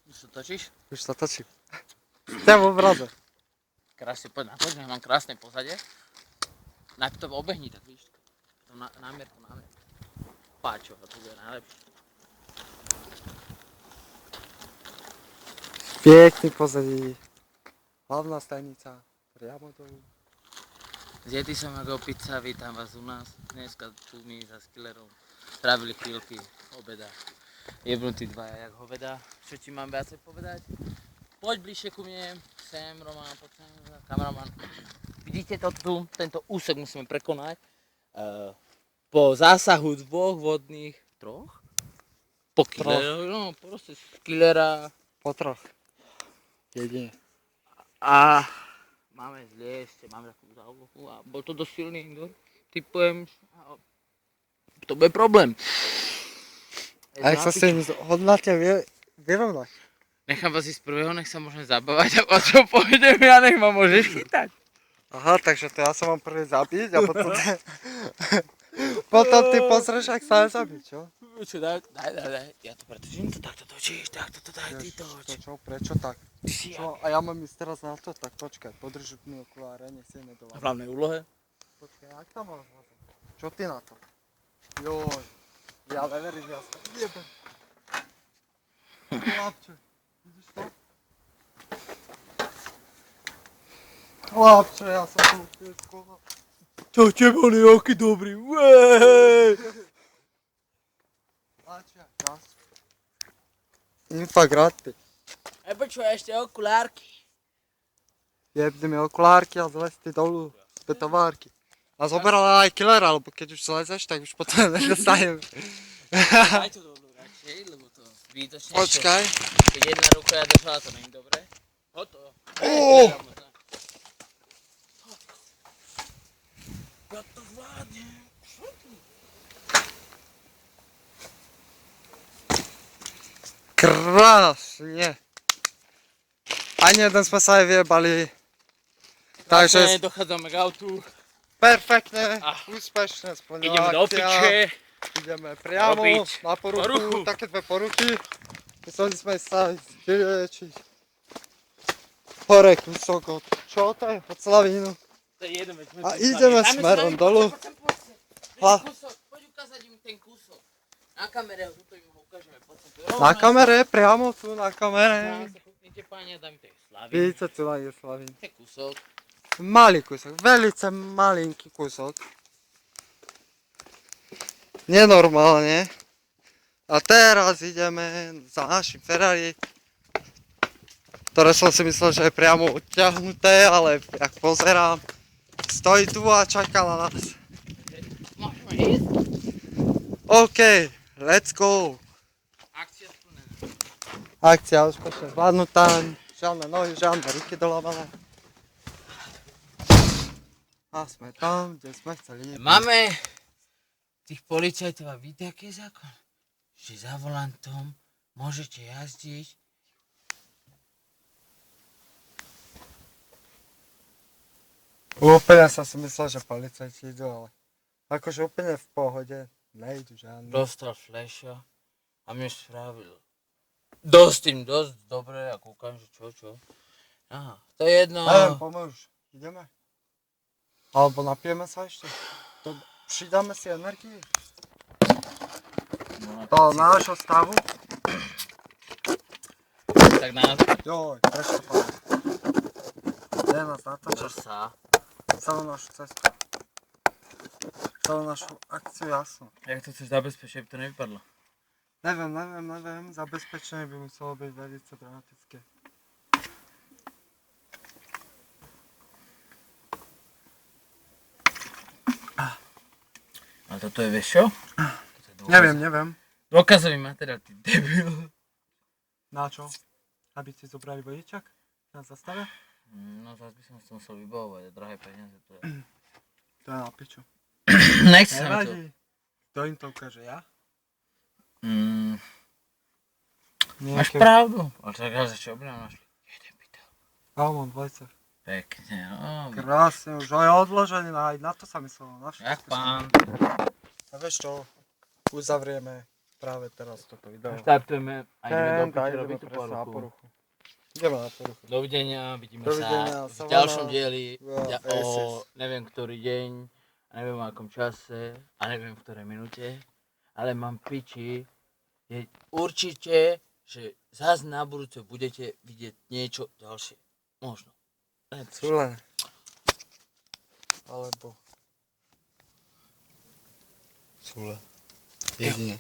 Už to točíš? Už sa točím. Chcem v obraze. Krásne, poď na to, že mám krásne pozadie. Najprv to obehni, tak vidíš. To námer. Páčo, to bude najlepšie. Pěkný pozadí. Hlavná stanica. Priamo dolu. Zjety som ako pizza, vítam vás u nás. Dneska tu my za Skillerom trávili chvíľky obeda. Jebnutí dvaja jak hoveda. Čo ti mám viacej povedať? Poď bližšie ku mne, sem Roman, poď sem, kameraman. Vidíte to tu, tento úsek musíme prekonať. Po zásahu dvoch vodných, troch? Po killera, no proste z killera. Po troch. Jedine. A máme zliesť, máme takú zálohu a bol to dosť silný indoor. Typujem, to bude problém. A jak sa s tým hodnáte vyrovnať? Nechám vás ísť prvého, nech sa môžem zabávať a potom pôjdem ja, nech ma môžeš chytať. Aha, takže to ja sa mám prvý zabiť a potom... potom ty pozrieš, ak sa aj zabiť, čo? Čo, daj. Ja to pretočím, to takto točíš, takto to daj, ty toč. Čo, prečo tak? Čo? A ja mám ísť teraz na to? Tak počkaj, podrž mi okuláre, nech si nedolávam. V hlavnej úlohe? Počkaj, jak tam mám hľadať? Čo ty na to? Joj, ja neverím, ja sa jebem. Chlapče, vidíš to? Chlapče, ja som tu úplne skoval. To teba nejaký dobrý, uej! Chlapče, raz. Infagraty. Počuj, ešte okulárky. Jebni mi okulárky a zlez ty dolu z betovárky. A zoberala aj killera, lebo keď už zlezeš, tak už potom nedostajem. Daj to dolu radšej, lebo to zbytočne. Počkaj. Keď jedna ruka ja držala, to není dobré. Hotovo. Ja to zvládnem. Krásne. Ani jeden sme sa aj vyjebali. Takže dochádzame k autu. perfektne, úspešne splnená Ideme do akcia. piče. Ideme priamo Robiť na poruchu, poruchu. také dve poruchy. Museli sme sa vyliečiť. Hore kúsok od, čo to je? Od Slavínu. A ideme smerom dolu. Poď ukázať im ten kúsok. Na kamere ho tuto im ho ukážeme. Na kamere, priamo tu na kamere. Kúknite páni a dám tej Slavín. Vidíte, tu je Slavín. Ten kúsok. Malý kúsok, velice malinký kúsok. Nenormálne. A teraz ideme za našim Ferrari, ktoré som si myslel, že je priamo odťahnuté, ale jak pozerám, stojí tu a čaká na nás. Môžeme ísť? OK, let's go. Akcia splnená. Akcia úspešne zvládnutá, žiadne nohy, žiadne ruky dolámané. A sme tam, kde sme chceli. Máme tých policajtov a víte, aký je zákon? Že za volantom môžete jazdiť. Úplne som si myslel, že policajti idú, ale akože úplne v pohode, nejdu žiadne. Dostal flasha a mi spravil dosť dobre a kúkam, že čo. Aha, to je jedno. Neviem, pomôž, ideme? Alebo napijeme sa ešte? Pridáme si energii? Do nášho stavu? Tak nás... Joj, prečo to páne? Je nás natočať sa. celú našu cestu. Celú našu akciu, jasno. Jak to chceš zabezpečiť, aby to nevypadlo? Neviem, zabezpečenie by muselo byť veľmi dramatické. Ale toto je, vieš čo? Neviem. Dôkazový materiál, ty debil. Na čo? Aby ste zobrali vodičak? Na zastave? No zás by som si musel vybavovať, drahé peniaze to je. To je na piču. Nechcem to. Nevadí. Kto im to ukáže, ja? Máš pravdu. Ale čaká, že čo by nám našli? Jeden pytel. Almond Vojcech. Pekne, Krásne, už aj odložený, aj na to sa myslelo. Na Jak pán. A vieš čo, uzavrieme práve teraz toto video. Štartujeme a ideme do Ten, piče ideme robiť tú presne na poruchu. poruchu. Ideme na poruchu. Dovidenia, vidíme Dovidenia, sa v Savana. ďalšom dieli Ja, o SS. neviem ktorý deň, a neviem v akom čase a neviem v ktorej minúte, ale mám piči, je určite, že zás na budúce budete vidieť niečo ďalšie. Možno. Cule. Alebo... Cule. Jedine.